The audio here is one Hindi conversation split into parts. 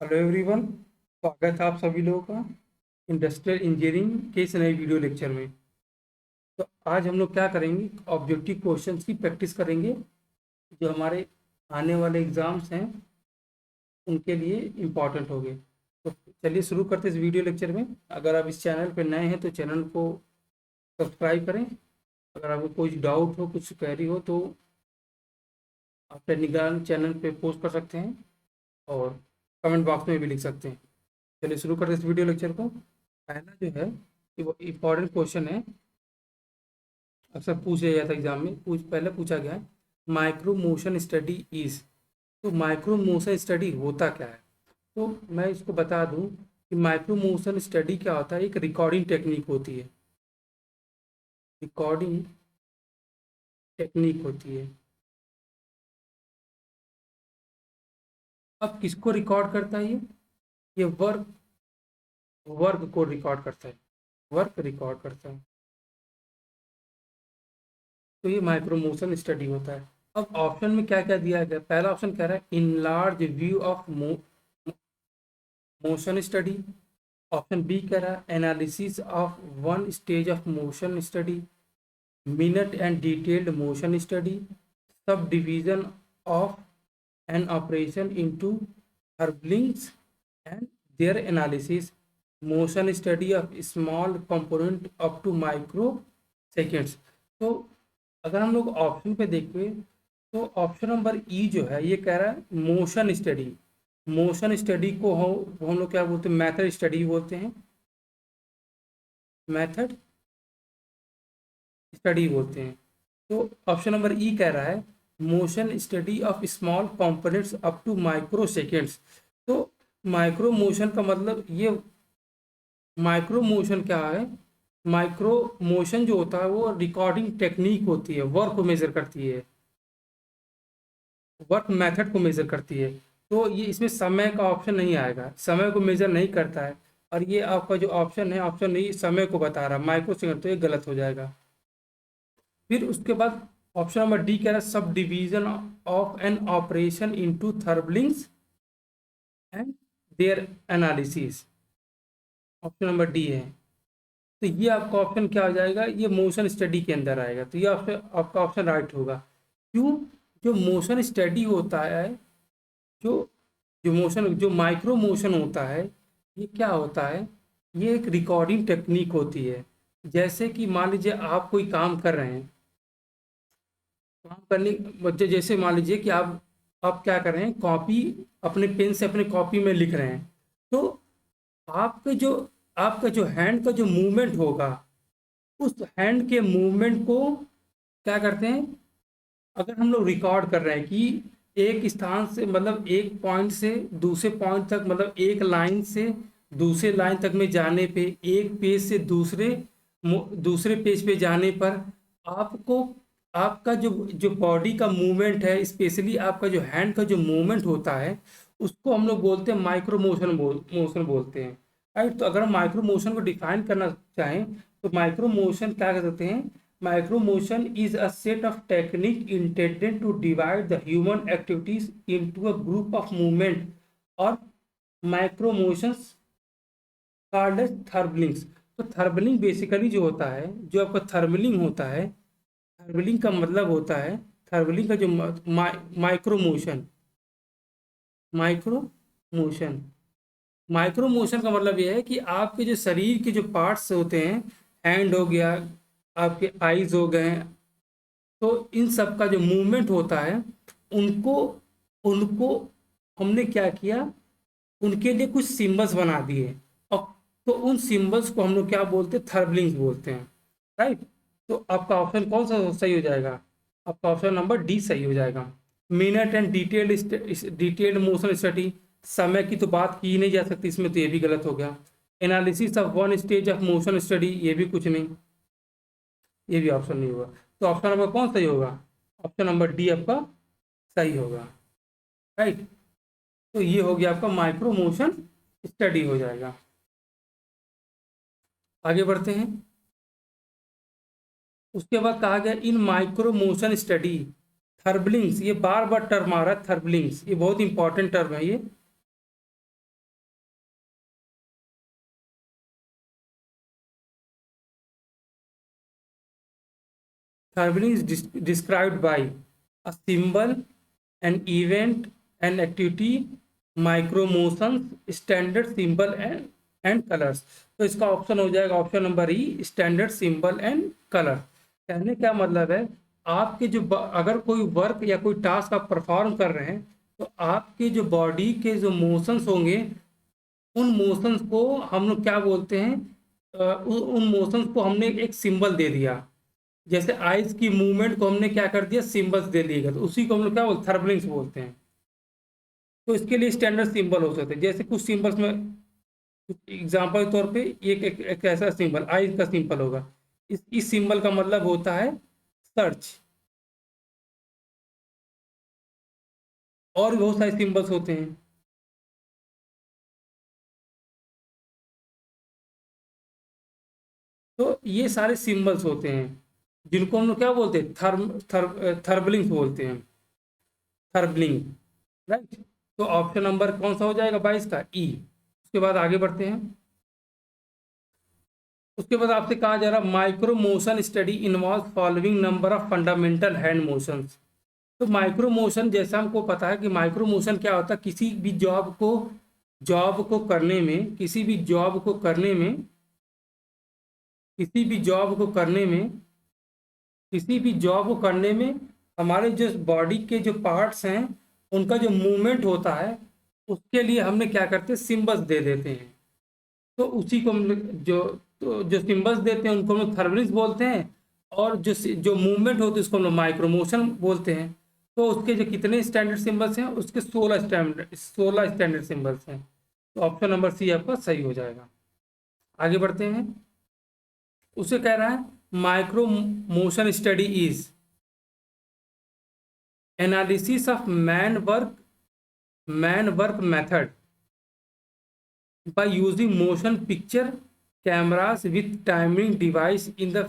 हेलो एवरीवन, स्वागत है आप सभी लोगों का इंडस्ट्रियल इंजीनियरिंग के इस नए वीडियो लेक्चर में। तो आज हम लोग क्या करेंगे, ऑब्जेक्टिव क्वेश्चंस की प्रैक्टिस करेंगे जो हमारे आने वाले एग्जाम्स हैं उनके लिए इम्पॉर्टेंट होंगे। तो चलिए शुरू करते हैं इस वीडियो लेक्चर में। अगर आप इस चैनल पर नए हैं तो चैनल को सब्सक्राइब करें। अगर आपको कोई डाउट हो, कुछ क्वेरी हो तो आप टेलीग्राम चैनल पे पोस्ट कर सकते हैं और कमेंट बॉक्स में भी लिख सकते हैं। चलिए शुरू करते हैं इस वीडियो लेक्चर को। पहला जो है कि वो इम्पॉर्टेंट क्वेश्चन है, अक्सर पूछा जाता है एग्जाम में, पहले पूछा गया है, माइक्रो मोशन स्टडी इज। तो माइक्रो मोशन स्टडी होता क्या है? तो मैं इसको बता दूं कि माइक्रो मोशन स्टडी क्या होता है। एक रिकॉर्डिंग टेक्निक होती है, रिकॉर्डिंग टेक्निक होती है। अब किसको रिकॉर्ड करता है ये वर्क, वर्क को रिकॉर्ड करता है, वर्क रिकॉर्ड करता है। तो ये माइक्रो मोशन स्टडी होता है। अब ऑप्शन में क्या क्या दिया गया, पहला ऑप्शन कह रहा है in large view of motion study. Option B कह रहा है analysis of one stage of motion study, minute and detailed motion study, sub division of an operation into therbligs and their analysis, motion study of small component up to micro seconds. तो अगर हम लोग ऑप्शन पे देखें तो ऑप्शन नंबर ई जो है ये कह रहा है मोशन स्टडी। मोशन स्टडी को हम लोग क्या बोलते हैं, मेथड स्टडी बोलते हैं, मेथड स्टडी बोलते हैं। तो ऑप्शन नंबर ई कह रहा है motion study of small components up to micro seconds. तो माइक्रो मोशन का मतलब ये, माइक्रो मोशन क्या है? माइक्रो मोशन जो होता है वो रिकॉर्डिंग टेक्निक होती है, वर्क को मेजर करती है, वर्क मेथड को मेजर करती है। तो ये इसमें समय का ऑप्शन नहीं आएगा, समय को मेजर नहीं करता है। और ये आपका जो ऑप्शन है, ऑप्शन नहीं समय को बता रहा, माइक्रो सेकंड, तो ये गलत हो जाएगा। फिर उसके बाद ऑप्शन नंबर डी कह रहा है sub division of an operation into therbligs and their analysis. Option number D है। तो ये आपका ऑप्शन क्या हो जाएगा, ये मोशन स्टडी के अंदर आएगा। तो ये ऑप्शन आपका ऑप्शन राइट होगा। क्यों? जो मोशन स्टडी होता है, जो जो मोशन, जो माइक्रो मोशन होता है, ये क्या होता है, ये एक रिकॉर्डिंग टेक्निक होती है। जैसे कि मान लीजिए आप कोई काम कर रहे हैं, काम करने बच्चे, जैसे मान लीजिए कि आप क्या कर रहे हैं, कॉपी, अपने पेन से अपने कॉपी में लिख रहे हैं। तो आपके जो आपका जो हैंड का जो मूवमेंट होगा, उस हैंड के मूवमेंट को क्या करते हैं, अगर हम लोग रिकॉर्ड कर रहे हैं कि एक स्थान से, मतलब एक पॉइंट से दूसरे पॉइंट तक, मतलब एक लाइन से दूसरे लाइन तक में जाने पे, एक पेज से दूसरे पेज पे जाने पर आपको, आपका जो जो बॉडी का मूवमेंट है, स्पेशली आपका जो हैंड का जो मूवमेंट होता है, उसको हम लोग बोलते हैं माइक्रो मोशन बोलते हैं। राइट? तो अगर हम माइक्रो मोशन को डिफाइन करना चाहें तो माइक्रो मोशन क्या कर सकते हैं, micro motion is a set of technique intended to divide the human activities into a group of movement और micro motions called as therbligs. तो थर्बलिंग बेसिकली जो होता है, जो आपका थर्बलिंग होता है, थर्बलिंग का मतलब होता है, थर्बलिंग का जो micro motion, micro motion, micro motion का मतलब यह है कि आपके जो शरीर के जो पार्ट्स होते हैं, हैंड हो गया, आपके आईज हो गए, तो इन सब का जो मूवमेंट होता है, उनको उनको हमने क्या किया, उनके लिए कुछ सिंबल्स बना दिए। और तो उन सिंबल्स को हम लोग क्या बोलते हैं, थर्बलिंग्स बोलते हैं। राइट? तो आपका ऑप्शन कौन सा सही हो जाएगा? आपका ऑप्शन नंबर डी सही हो जाएगा। Minute and detailed motion study, समय की तो बात की ही नहीं जा सकती इसमें, तो ये भी गलत हो गया। Analysis of one stage of motion study, ये भी कुछ नहीं, ये भी ऑप्शन नहीं होगा। तो ऑप्शन नंबर कौन सही होगा? ऑप्शन नंबर डी आपका सही होगा। राइट? तो ये हो गया आपका माइक्रो मोशन स्टडी हो जाएगा। आगे बढ़ते हैं। उसके बाद कहा गया इन माइक्रो मोशन स्टडी थर्बलिंग्स, ये बार बार टर्म आ रहा है, थर्बलिंग्स, ये बहुत इंपॉर्टेंट टर्म है ये। Tharbling is described by a symbol, an event, an activity, micro motions, standard symbol and colors। तो इसका ऑप्शन हो जाएगा option number E, standard symbol and colour. कहने क्या मतलब है, आपके जो अगर कोई वर्क या कोई टास्क आप परफॉर्म कर रहे हैं तो आपके जो बॉडी के जो मोशंस होंगे उन मोशंस को हम लोग क्या बोलते हैं, उन मोशंस को हमने एक सिंबल दे दिया। जैसे आइज की मूवमेंट को हमने क्या कर दिया, सिंबल्स दे दिए, तो उसी को हम लोग क्या बोलते, थर्बलिंग्स बोलते हैं। तो इसके लिए स्टैंडर्ड सिंबल हो सकते हैं, जैसे कुछ सिंबल्स में एग्जांपल के तौर पे एक ऐसा सिंबल आइज का सिंबल होगा, इस सिंबल का मतलब होता है सर्च। और भी बहुत सारे सिंबल्स होते हैं। तो ये सारे सिंबल्स होते हैं जिनको हम लोग क्या बोलते हैं, थर्बलिंग्स बोलते हैं, थर्बलिंग। राइट। तो ऑप्शन नंबर कौन सा हो जाएगा 22 का, ई। उसके बाद आगे बढ़ते हैं। उसके बाद आपसे कहा जा रहा micro motion study involve following number of fundamental hand motions. तो माइक्रो मोशन जैसा हमको पता है कि माइक्रो मोशन क्या होता है, किसी भी जॉब को करने में, किसी भी जॉब को करने में हमारे जो बॉडी के जो पार्ट्स हैं उनका जो मूवमेंट होता है उसके लिए हमने क्या करते हैं, सिंबल्स दे देते हैं। तो उसी को हम जो सिंबल्स देते हैं उनको हम लोग थर्बलिंग्स बोलते हैं, और जो मूवमेंट होती है उसको हम लोग माइक्रो मोशन बोलते हैं। तो उसके जो कितने स्टैंडर्ड सिंबल्स हैं, उसके 16 स्टैंडर्ड सिंबल्स हैं। तो ऑप्शन नंबर सी आपका सही हो जाएगा। आगे बढ़ते हैं। उसे कह रहा है micro motion study is analysis of man work method by using motion picture cameras with timing device in the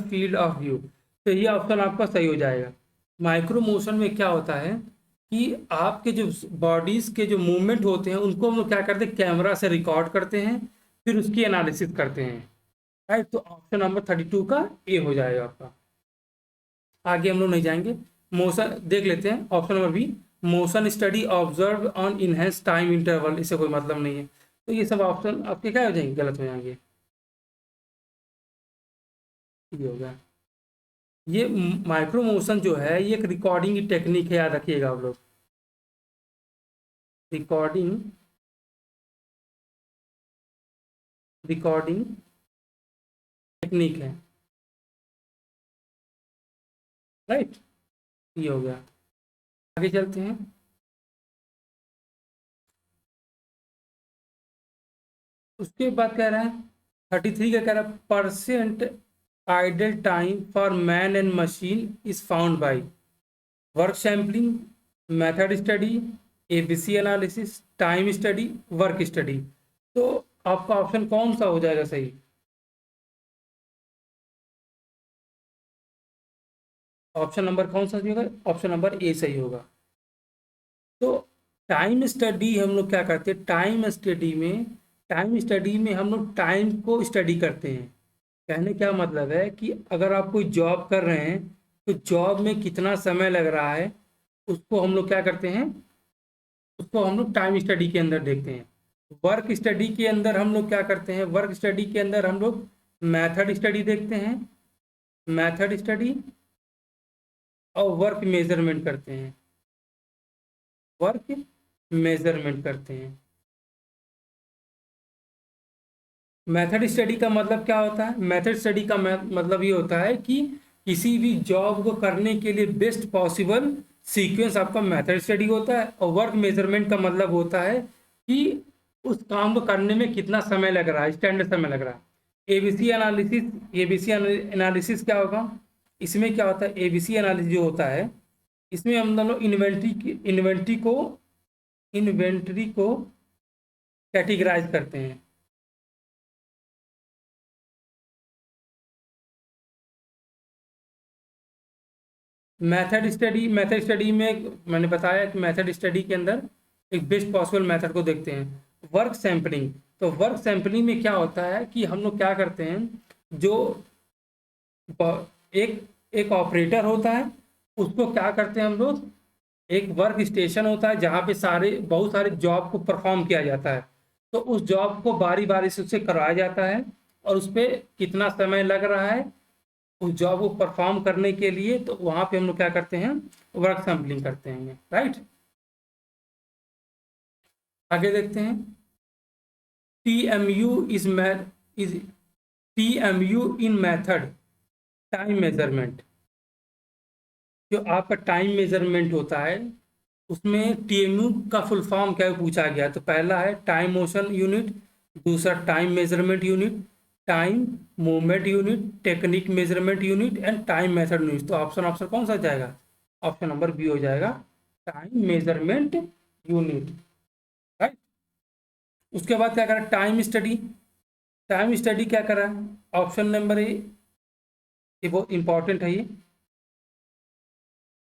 field of view। तो ये ऑप्शन आपका सही हो जाएगा। माइक्रो मोशन में क्या होता है कि आपके जो बॉडीज के जो मूवमेंट होते हैं उनको हम लोग क्या करते हैं, कैमरा से रिकॉर्ड करते हैं, फिर उसकी एनालिसिस करते हैं। राइट। तो ऑप्शन नंबर 32 का ए हो जाएगा आपका। आगे हम लोग नहीं जाएंगे, मोशन देख लेते हैं। Option number B, motion study observe on enhance time interval, इससे कोई मतलब नहीं है। तो ये सब ऑप्शन आपके क्या हो जाएंगे, गलत हो जाएंगे। ये होगा, ये माइक्रो मोशन जो है ये एक रिकॉर्डिंग की टेक्निक है, याद रखिएगा आप लोग। रिकॉर्डिंग रिकॉर्डिंग टेक्निक है। राइट। ये हो गया। आगे चलते हैं। उसके बाद कह रहा है 33 का कह रहा है percent idle time for man and machine is found by work sampling, method study, ABC analysis, time study, work study. तो आपका ऑप्शन कौन सा हो जाएगा सही? ऑप्शन नंबर कौन सा सही होगा? ऑप्शन नंबर ए सही होगा। तो टाइम स्टडी हम लोग क्या करते हैं, टाइम स्टडी में हम लोग टाइम को स्टडी करते हैं। कहने क्या मतलब है कि अगर आप कोई जॉब कर रहे हैं तो जॉब में कितना समय लग रहा है उसको हम लोग क्या करते हैं, उसको हम लोग टाइम स्टडी के अंदर देखते हैं। वर्क स्टडी के अंदर हम लोग क्या करते हैं, वर्क स्टडी के अंदर हम लोग मेथड स्टडी देखते हैं, मेथड स्टडी और वर्क मेजरमेंट करते हैं, वर्क मेजरमेंट करते हैं। मेथड स्टडी का मतलब क्या होता है? मेथड स्टडी का मतलब ये होता है कि किसी भी जॉब को करने के लिए बेस्ट पॉसिबल सीक्वेंस आपका मेथड स्टडी होता है। और वर्क मेजरमेंट का मतलब होता है कि उस काम को करने में कितना समय लग रहा है, स्टैंडर्ड समय लग रहा है। एबीसी एनालिसिस क्या होगा? इसमें क्या होता है, एबीसी एनालिसिस जो होता है इसमें हम दोनों इन्वेंट्री को कैटेगराइज करते हैं। मेथड स्टडी में मैंने बताया कि मेथड स्टडी के अंदर एक बेस्ट पॉसिबल मेथड को देखते हैं। वर्क सैम्पलिंग, तो वर्क सैम्पलिंग में क्या होता है कि हम लोग क्या करते हैं, जो एक एक ऑपरेटर होता है, उसको क्या करते हैं हम लोग, एक वर्क स्टेशन होता है जहाँ पे बहुत सारे जॉब को परफॉर्म किया जाता है। तो उस जॉब को बारी बारी से उससे करवाया जाता है, और उस पे कितना समय लग रहा है उस जॉब को परफॉर्म करने के लिए, तो वहाँ पे हम लोग क्या करते हैं, वर्क सैम्पलिंग करते हैं, राइट। आगे देखते हैं। T M U is T M U in method time measurement. जो आपका टाइम मेजरमेंट होता है उसमें टीएमयू का फुल फॉर्म क्या है पूछा गया। तो पहला है टाइम मोशन यूनिट, दूसरा time measurement unit, time movement unit, technique measurement unit and time method unit. तो ऑप्शन ऑप्शन कौन सा जाएगा, ऑप्शन नंबर बी हो जाएगा, टाइम मेजरमेंट यूनिट, राइट। उसके बाद क्या करा, टाइम स्टडी। टाइम स्टडी क्या करा, ऑप्शन नंबर ए, ये बहुत इंपॉर्टेंट है ये।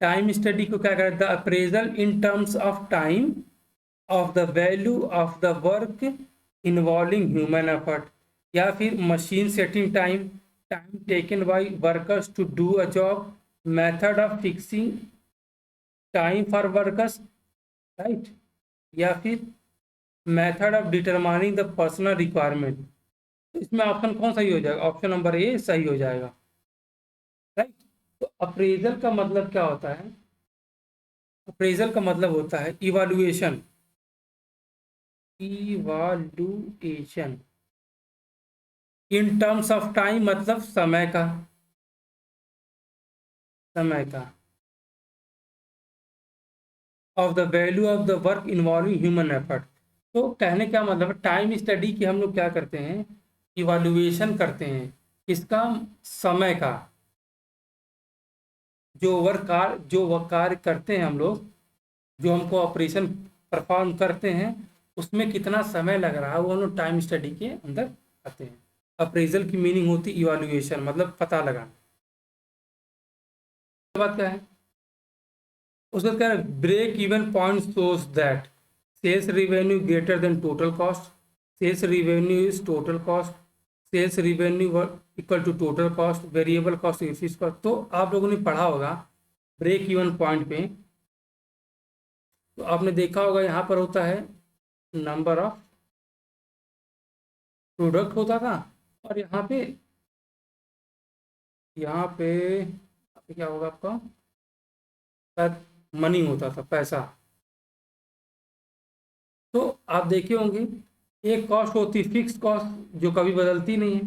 टाइम स्टडी को क्या करें, the appraisal in terms of time of the value of the work involving human effort, या फिर machine setting time, time taken by workers to do a job, method of fixing time for workers, right, या फिर method of determining the personal requirement. तो इसमें ऑप्शन कौन सही हो जाएगा, ऑप्शन नंबर ए सही हो जाएगा, राइट। तो अप्रेजल का मतलब क्या होता है, अप्रेजल का मतलब होता है evaluation. Evaluation in terms of time मतलब समय का, समय का, of the value of the work involving human effort. तो कहने का मतलब टाइम स्टडी की हम लोग क्या करते हैं, इवाल्युएशन करते हैं इसका, समय का, जो वर्क कार्य करते हैं हम लोग, जो हमको ऑपरेशन परफॉर्म करते हैं, उसमें कितना समय लग रहा है वो हम लोग टाइम स्टडी के अंदर आते हैं। अप्रेजल की मीनिंग होती है इवाल्युएशन, मतलब पता लगाना। बात क्या है, उसका क्या है, break even point shows that sales revenue greater than total cost, sales revenue is total cost, sales revenue equal to total cost, variable cost fixed cost. तो आप लोगों ने पढ़ा होगा ब्रेक इवन पॉइंट पे, तो आपने देखा होगा यहाँ पर होता है नंबर ऑफ प्रोडक्ट होता था, और यहाँ पे क्या होगा आपका, शायद मनी होता था, पैसा। तो आप देखे होंगे एक कॉस्ट होती है फिक्स्ड कॉस्ट जो कभी बदलती नहीं है,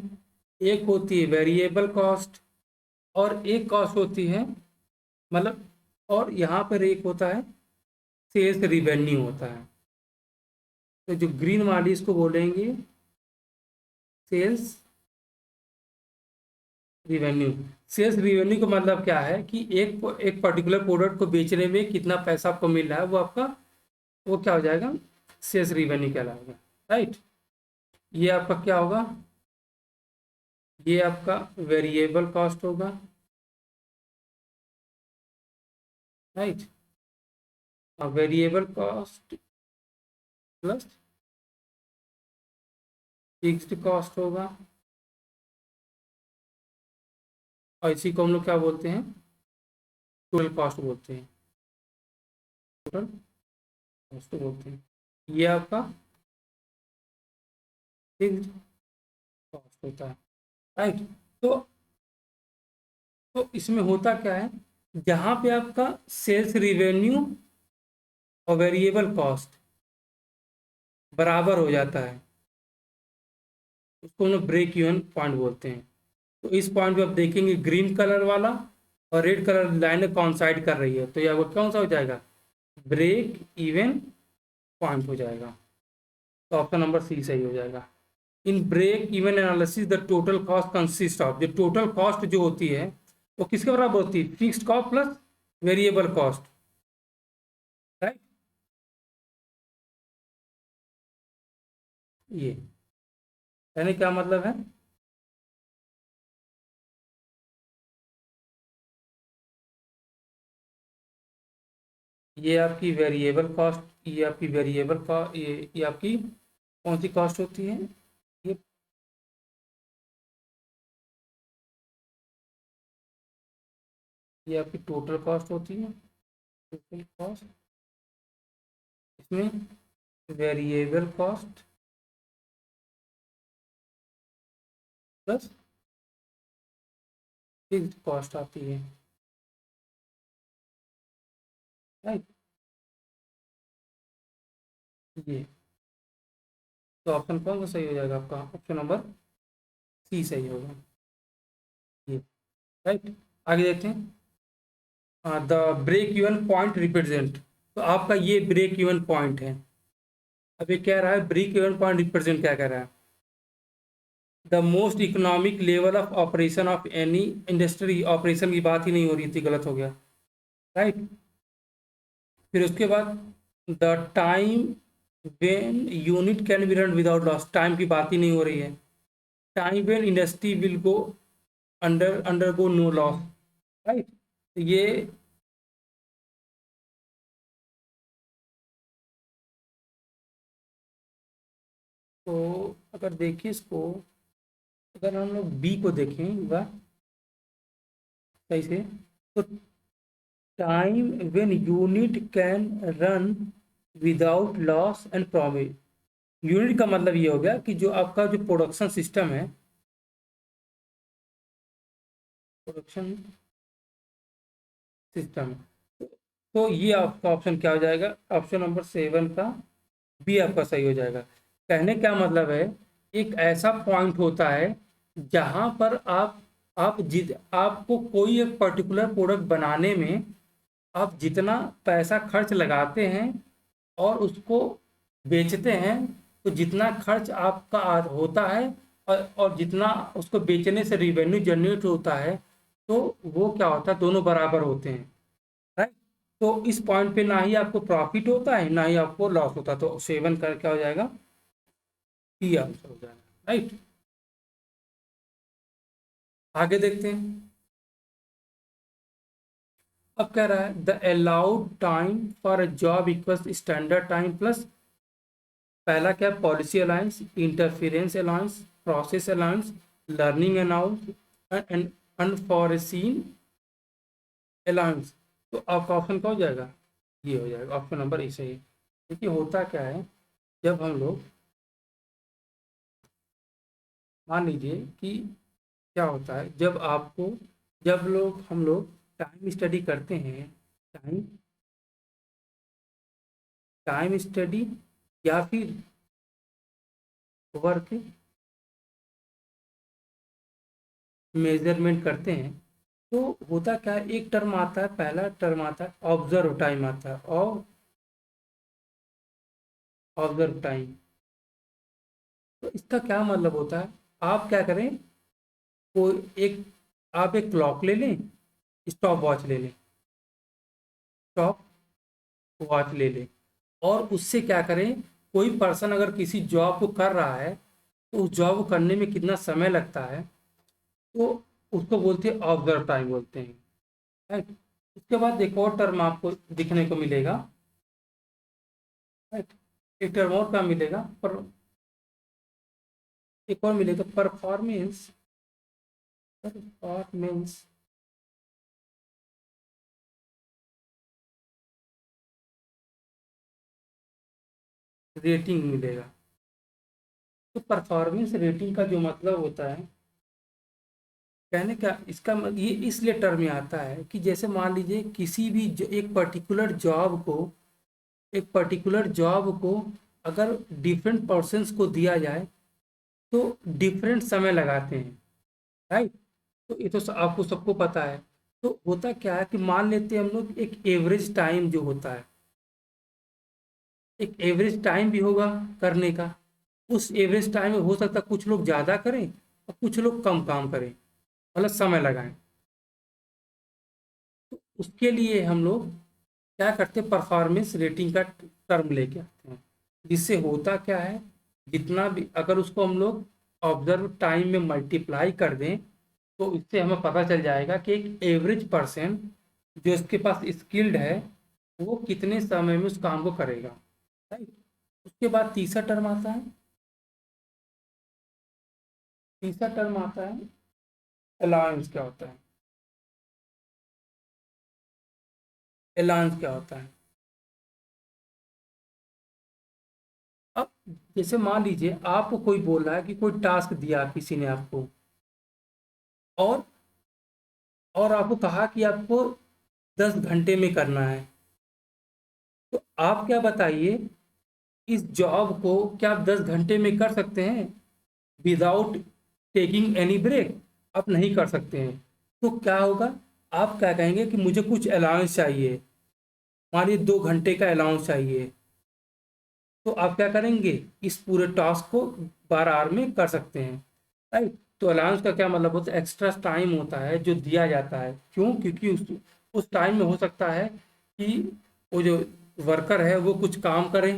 एक होती है वेरिएबल कॉस्ट, और एक कॉस्ट होती है, मतलब, और यहाँ पर एक होता है सेल्स रिवेन्यू होता है। तो जो ग्रीन वाली इसको बोलेंगे सेल्स रिवेन्यू। सेल्स रिवेन्यू का मतलब क्या है कि एक पर्टिकुलर प्रोडक्ट को बेचने में कितना पैसा आपको मिल रहा है, वो आपका, वो क्या हो जाएगा, सेल्स रिवेन्यू कहलाएगा, राइट। ये आपका क्या होगा, ये आपका वेरिएबल कॉस्ट होगा, right. Variable cost plus fixed cost होगा, और इसी को हम लोग क्या बोलते हैं, टोटल कॉस्ट बोलते हैं, टोटल कॉस्ट बोलते हैं। ये आपका फिक्स्ड कॉस्ट होता है, राइट। तो इसमें होता क्या है, जहाँ पे आपका सेल्स रिवेन्यू और वेरिएबल कॉस्ट बराबर हो जाता है, उसको हम लोग ब्रेक इवन पॉइंट बोलते हैं। तो इस पॉइंट पे आप देखेंगे ग्रीन कलर वाला और रेड कलर लाइन कॉन्साइड कर रही है, तो यह कौन सा हो जाएगा, ब्रेक इवन पॉइंट हो जाएगा। तो ऑप्शन नंबर सी सही हो जाएगा। In break even analysis the total cost consist of, जो टोटल कॉस्ट जो होती है वो किसके बराबर होती है, fixed cost plus variable cost, right. ये यानी क्या मतलब है, ये आपकी वेरिएबल कॉस्ट, ये आपकी वेरिएबल कॉस्ट, ये आपकी कौन सी कॉस्ट होती है, ये ये आपकी टोटल कॉस्ट होती है, टोटल कॉस्ट। इसमें variable cost plus fixed cost आती है, राइट। ये तो ऑप्शन कौन सा सही हो जाएगा आपका? ऑप्शन नंबर सी सही होगा, ये, राइट। आगे देखते हैं, the break even point represent. तो आपका ये ब्रेक इवन पॉइंट है। अब ये कह रहा है ब्रेक इवन पॉइंट रिप्रेजेंट क्या कह रहा है? The most economic level of operation of any industry. Operation की बात ही नहीं हो रही थी, गलत हो गया, राइट। फिर उसके बाद the time when unit can be run without loss. Time की बात ही नहीं हो रही है। Time when industry will go undergo no loss, right. ये तो अगर देखिए इसको, अगर हम लोग बी को देखें एक बार सही से, तो time when unit can run without loss and profit. Unit का मतलब ये हो गया कि जो आपका जो प्रोडक्शन सिस्टम है, प्रोडक्शन सिस्टम, तो ये आपका ऑप्शन क्या हो जाएगा? ऑप्शन नंबर 7 का बी आपका सही हो जाएगा। कहने क्या मतलब है, एक ऐसा पॉइंट होता है जहां पर आप जित आपको कोई एक पर्टिकुलर प्रोडक्ट बनाने में आप जितना पैसा खर्च लगाते हैं और उसको बेचते हैं, तो जितना खर्च आपका होता है और जितना उसको बेचने से रिवेन्यू जनरेट होता है, तो वो क्या होता है, दोनों बराबर होते हैं, राइट। तो इस पॉइंट पे ना ही आपको प्रॉफिट होता है ना ही आपको लॉस होता है, तो 7 का क्या हो जाएगा? टी आंसर हो जाएगा, राइट। आगे देखते हैं। अब कह रहा है the allowed time for a job equals standard time plus, पहला क्या है? Policy allowance, interference allowance, process allowance, learning allowance and unforeseen allowance. तो आपका ऑप्शन क्या हो जाएगा? ये हो जाएगा ऑप्शन नंबर ए सही। देखिए होता क्या है, जब हम लोग मान लीजिए कि क्या होता है, जब लोग हम लोग टाइम स्टडी करते हैं, टाइम टाइम स्टडी या फिर वर्क मेजरमेंट करते हैं, तो होता क्या है, एक टर्म आता है, पहला टर्म आता है ऑब्जर्व टाइम आता है, और ऑब्जर्व टाइम। तो इसका क्या मतलब होता है, आप क्या करें, कोई एक आप एक क्लॉक ले लें, स्टॉप वॉच ले लें, स्टॉप वॉच ले लें, और उससे क्या करें, कोई पर्सन अगर किसी जॉब को कर रहा है तो उस जॉब को करने में कितना समय लगता है, तो उसको बोलते हैं ऑब्जर्व टाइम बोलते हैं, राइट। उसके बाद एक और टर्म आपको दिखने को मिलेगा, राइट। एक टर्म और क्या मिलेगा, पर एक और मिलेगा परफॉर्मेंस, परफॉर्मेंस रेटिंग मिलेगा। तो परफॉर्मेंस रेटिंग का जो मतलब होता है, कहने का इसका ये इसलिए टर्म में आता है कि जैसे मान लीजिए किसी भी एक पर्टिकुलर जॉब को अगर डिफरेंट पर्सन्स को दिया जाए तो डिफरेंट समय लगाते हैं, राइट। तो ये तो आपको सबको पता है। तो होता क्या है कि मान लेते हैं हम लोग एक एवरेज टाइम जो होता है, एक एवरेज टाइम भी होगा करने का। उस एवरेज टाइम में हो सकता है कुछ लोग ज़्यादा करें और कुछ लोग कम काम करें, मतलब समय लगाएं। तो उसके लिए हम लोग क्या करते हैं, परफॉर्मेंस रेटिंग का टर्म लेके आते हैं, जिससे होता क्या है, जितना भी अगर उसको हम लोग ऑब्जर्व टाइम में मल्टीप्लाई कर दें, तो इससे हमें पता चल जाएगा कि एक एवरेज पर्सन जो इसके पास स्किल्ड है, वो कितने समय में उस काम को करेगा, राइट। उसके बाद तीसरा टर्म आता है अलाउंस। क्या होता है? अलाउंस क्या होता है? अब जैसे मान लीजिए आपको कोई बोल रहा है कि कोई टास्क दिया किसी ने आपको, और आपको कहा कि आपको 10 घंटे में करना है, तो आप क्या बताइए, इस जॉब को क्या आप 10 घंटे में कर सकते हैं विदाउट टेकिंग एनी ब्रेक? आप नहीं कर सकते हैं। तो क्या होगा, आप क्या कहेंगे कि मुझे कुछ अलाउंस चाहिए, मान लीजिए 2 घंटे का अलाउंस चाहिए, तो आप क्या करेंगे, इस पूरे टास्क को 12 आवर में कर सकते हैं, राइट? तो अलाउंस का क्या मतलब होता है, एक्स्ट्रा टाइम होता है जो दिया जाता है। क्यों? क्योंकि उस टाइम में हो सकता है कि वो जो वर्कर है वो कुछ काम करे,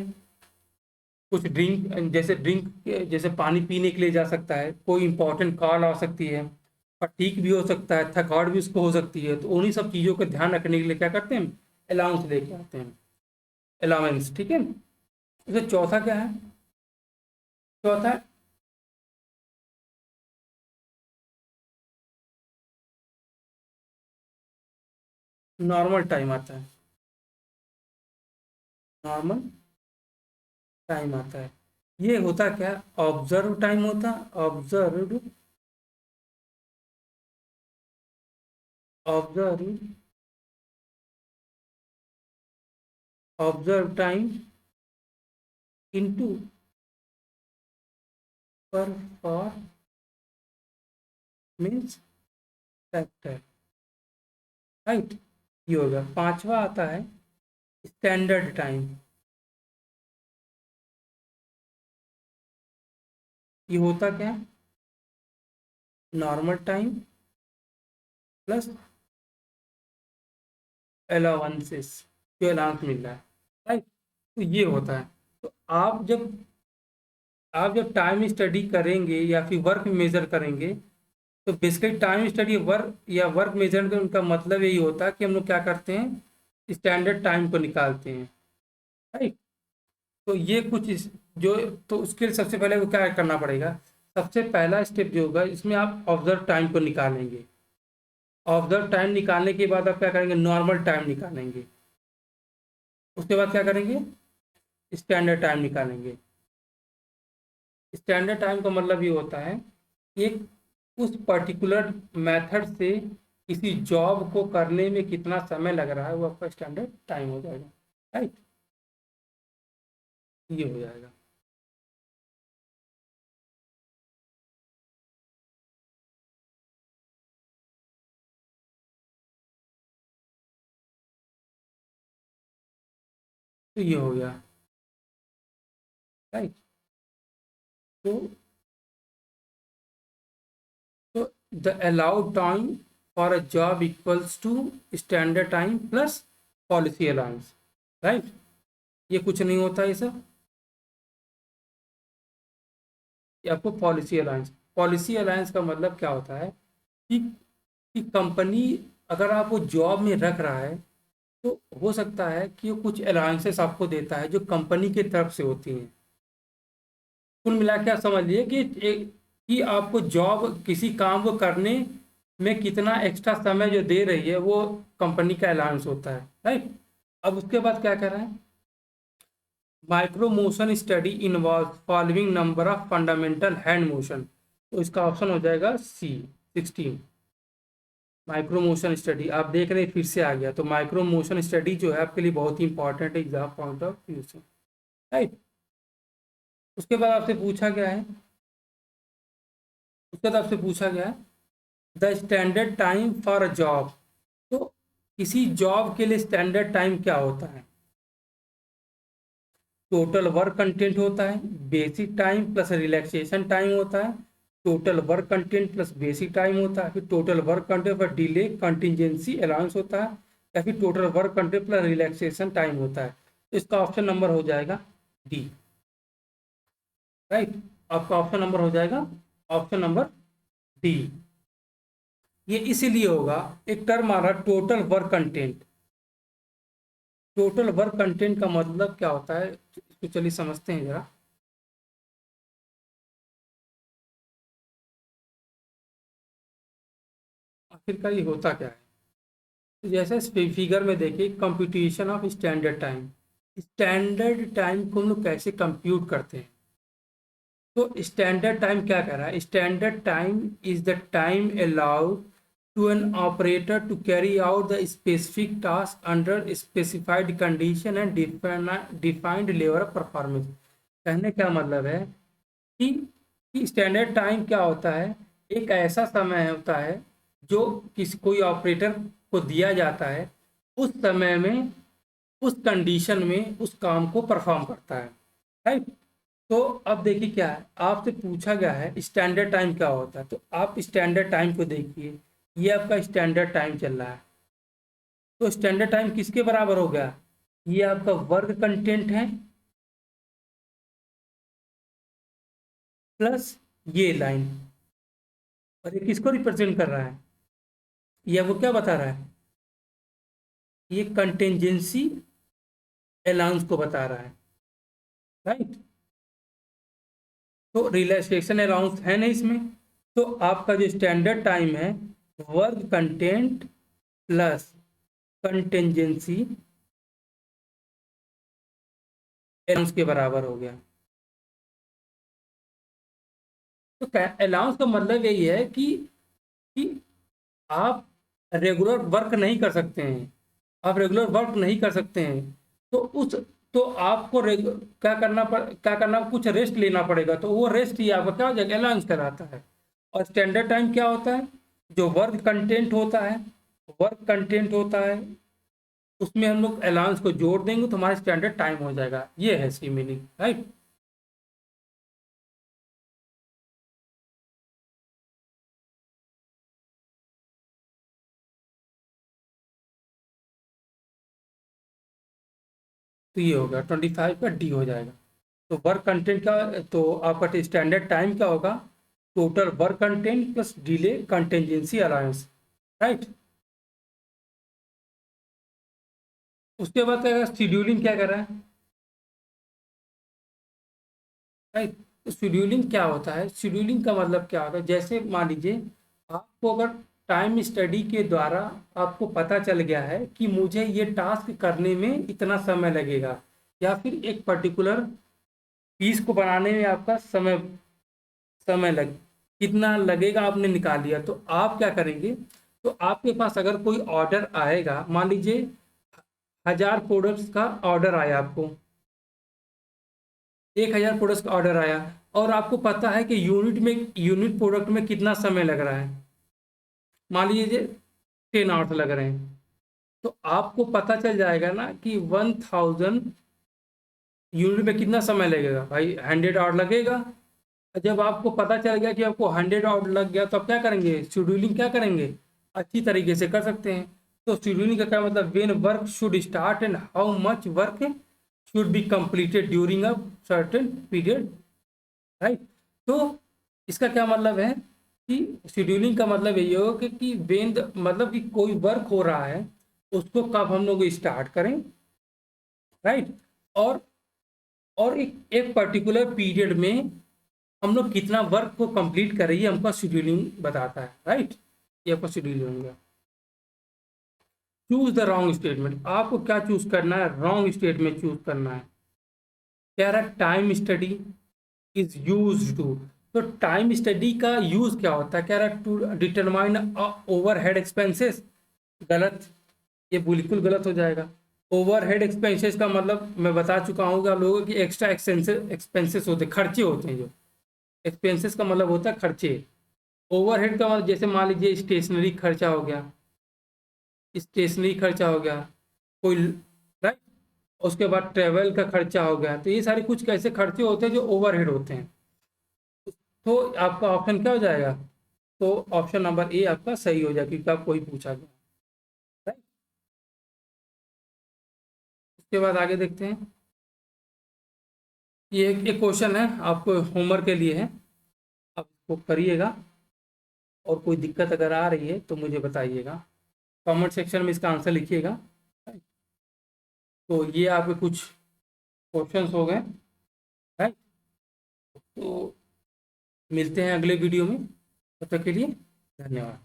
कुछ ड्रिंक, जैसे पानी पीने के लिए जा सकता है, कोई इंपॉर्टेंट कॉल आ सकती है, फटीग भी हो सकता है, थकावट भी उसको हो सकती है, तो उन्हीं सब चीज़ों का ध्यान रखने के लिए क्या करते हैं, अलाउंस लेके आते हैं, अलाउंस। ठीक है। जैसे चौथा क्या है, चौथा नॉर्मल टाइम आता है, नॉर्मल टाइम आता है। ये होता क्या, ऑब्जर्व टाइम होता, observe observe observe time into performance factor, right? ये होगा। पांचवा आता है स्टैंडर्ड टाइम। ये होता क्या, नॉर्मल टाइम प्लस अलाउंसेस, जो अलाउंस मिल रहा है, राइट? तो ये होता है। तो आप जब टाइम स्टडी करेंगे या फिर वर्क मेजर करेंगे, तो बेसिकली टाइम स्टडी वर्क या वर्क मेजरमेंट का मतलब यही होता है कि हम लोग क्या करते हैं, स्टैंडर्ड टाइम को निकालते हैं, राइट? तो ये कुछ जो, तो उसके लिए सबसे पहले वो क्या करना पड़ेगा, सबसे पहला स्टेप जो होगा इसमें आप ऑब्जर्व टाइम को निकालेंगे। ऑब्जर्व टाइम निकालने के बाद आप क्या करेंगे, नॉर्मल टाइम निकालेंगे। उसके बाद क्या करेंगे, स्टैंडर्ड टाइम निकालेंगे। स्टैंडर्ड टाइम का मतलब ये होता है एक उस पर्टिकुलर मेथड से किसी जॉब को करने में कितना समय लग रहा है, वो आपका स्टैंडर्ड टाइम हो जाएगा, राइट? ये हो जाएगा। तो ये हो गया, राइट? तो the allowed time for a job equals to standard time plus policy allowance, right? ये कुछ नहीं होता ये सब, ये आपको पॉलिसी अलायंस का मतलब क्या होता है कि कंपनी अगर आपको जॉब में रख रहा है, तो हो सकता है कि वो कुछ अलायंसेस आपको देता है जो कंपनी की तरफ से होती हैं। कुल मिला के आप समझिए कि कि आपको जॉब किसी काम को करने में कितना एक्स्ट्रा समय जो दे रही है वो कंपनी का अलायंस होता है, राइट? अब उसके बाद क्या कर रहे हैं, micro motion study involve following number of fundamental hand motion. तो इसका ऑप्शन हो जाएगा सी, 16। माइक्रो मोशन स्टडी आप देख रहे हैं फिर से आ गया, तो माइक्रो मोशन स्टडी जो है आपके लिए बहुत ही इंपॉर्टेंट है एग्जाम पॉइंट ऑफ व्यू से, राइट? उसके बाद आपसे पूछा गया है, उसके बाद आपसे पूछा गया है the standard time for a job. तो किसी जॉब के लिए स्टैंडर्ड टाइम क्या होता है, टोटल वर्क कंटेंट होता है, basic time plus relaxation time होता है, total work content plus basic time होता है, फिर टोटल वर्क कंटेंट पर डिले कंटिजेंसी अलाउंस होता है, या फिर total work content plus relaxation time होता है। तो इसका ऑप्शन नंबर हो जाएगा डी, राइट? आपका ऑप्शन नंबर हो जाएगा ऑप्शन नंबर डी। ये इसीलिए होगा, एक टर्म आ रहा total work content. Total work content का मतलब क्या होता है, इसको चलिए समझते हैं जरा। आखिरकार ये होता क्या है, जैसे फिगर में देखिए, कंप्यूटेशन ऑफ स्टैंडर्ड टाइम को हम लोग कैसे कंप्यूट करते हैं। तो स्टैंडर्ड टाइम क्या कह रहा है, standard time is the time allowed to an operator to carry out the specific task under specified condition and defined level of performance. कहने का मतलब है कि स्टैंडर्ड टाइम क्या होता है, एक ऐसा समय होता है जो किसी कोई ऑपरेटर को दिया जाता है, उस समय में, उस कंडीशन में उस काम को परफॉर्म करता है, राइट। तो अब देखिए क्या है, आपसे पूछा गया है स्टैंडर्ड टाइम क्या होता है, तो आप स्टैंडर्ड टाइम को देखिए, ये आपका स्टैंडर्ड टाइम चल रहा है। तो स्टैंडर्ड टाइम किसके बराबर हो गया, ये आपका वर्क कंटेंट है प्लस ये लाइन, और ये किसको रिप्रेजेंट कर रहा है, ये वो क्या बता रहा है, ये कंटेंजेंसी अलाउंस को बता रहा है, राइट। तो रिलैक्सेशन अलाउंस है नहीं इसमें। तो आपका जो स्टैंडर्ड टाइम है, work content plus contingency allowance के बराबर हो गया। तो अलाउंस का मतलब यही है कि आप रेगुलर वर्क नहीं कर सकते हैं, आप रेगुलर वर्क नहीं कर सकते हैं, तो उस तो आपको क्या करना, कुछ रेस्ट लेना पड़ेगा, तो वो रेस्ट ही आपका क्या हो जाएगा, अलाउंस कराता है। और स्टैंडर्ड टाइम क्या होता है, जो वर्क कंटेंट होता है, वर्क कंटेंट होता है, उसमें हम लोग अलाउंस को जोड़ देंगे तो हमारा स्टैंडर्ड टाइम हो जाएगा, ये है इसकी मीनिंग, राइट। तो ये होगा 25 का डी हो जाएगा। तो वर्क कंटेंट का, तो आपका स्टैंडर्ड टाइम क्या होगा, total work content plus delay contingency allowance, right. उसके बाद क्या शेड्यूलिंग क्या कर रहा है, राइट। तो शेड्यूलिंग क्या होता है, शेड्यूलिंग का मतलब क्या होता है, जैसे मान लीजिए आपको अगर टाइम स्टडी के द्वारा आपको पता चल गया है कि मुझे ये टास्क करने में इतना समय लगेगा, या फिर एक पर्टिकुलर पीस को बनाने में आपका समय समय लग कितना लगेगा आपने निकाल लिया, तो आप क्या करेंगे, तो आपके पास अगर कोई ऑर्डर आएगा, मान लीजिए 1000 प्रोडक्ट्स का ऑर्डर आया आपको, 1000 प्रोडक्ट्स का ऑर्डर आया, और आपको पता है कि यूनिट प्रोडक्ट में कितना समय लग रहा है, मान लीजिए 10 आवर्स लग रहे हैं, तो आपको पता चल जाएगा ना कि 1000 यूनिट में कितना समय लगेगा, भाई 100 आवर लगेगा। जब आपको पता चल गया कि आपको 100 आवर लग गया, तो आप क्या करेंगे, शेड्यूलिंग क्या करेंगे, अच्छी तरीके से कर सकते हैं। तो शेड्यूलिंग का क्या मतलब, when work should start and how much work should be completed during a certain period, right. तो इसका क्या मतलब है कि शेड्यूलिंग का मतलब यही हो कि वेन मतलब कि कोई वर्क हो रहा है, उसको कब हम लोग स्टार्ट करें, राइट। और एक पर्टिकुलर पीरियड में हम लोग कितना वर्क को कंप्लीट कर रही है, हमको शेड्यूलिंग बताता है, राइट। ये आपका शेड्यूलिंग होगा। चूज द रॉन्ग स्टेटमेंट, आपको क्या चूज करना है, रॉन्ग स्टेटमेंट चूज करना है। कह रहा है time study is use to, तो टाइम स्टडी का यूज क्या होता है, कह रहा है to determine overhead expenses, गलत, ये बिल्कुल गलत हो जाएगा। ओवरहेड एक्सपेंसेस का मतलब मैं बता चुका हूँ कि आप लोगों की एक्स्ट्रा एक्सपेंसेस होते हैं, खर्चे होते हैं, जो एक्सपेंसेस का मतलब होता है खर्चे। ओवरहेड का मतलब जैसे मान लीजिए स्टेशनरी खर्चा हो गया, स्टेशनरी खर्चा हो गया कोई, राइट। उसके बाद ट्रेवल का खर्चा हो गया, तो ये सारे कुछ कैसे खर्चे होते हैं जो ओवरहेड होते हैं। तो आपका ऑप्शन क्या हो जाएगा, तो ऑप्शन नंबर ए आपका सही हो जाएगा, क्योंकि आपको ही पूछा गया, राइट। उसके बाद आगे देखते हैं, ये एक क्वेश्चन है आपको होमवर्क के लिए है, आप इसको करिएगा, और कोई दिक्कत अगर आ रही है तो मुझे बताइएगा, कमेंट सेक्शन में इसका आंसर लिखिएगा। तो ये आपके कुछ क्वेश्चंस हो गए, राइट। तो मिलते हैं अगले वीडियो में, तब तक के लिए धन्यवाद।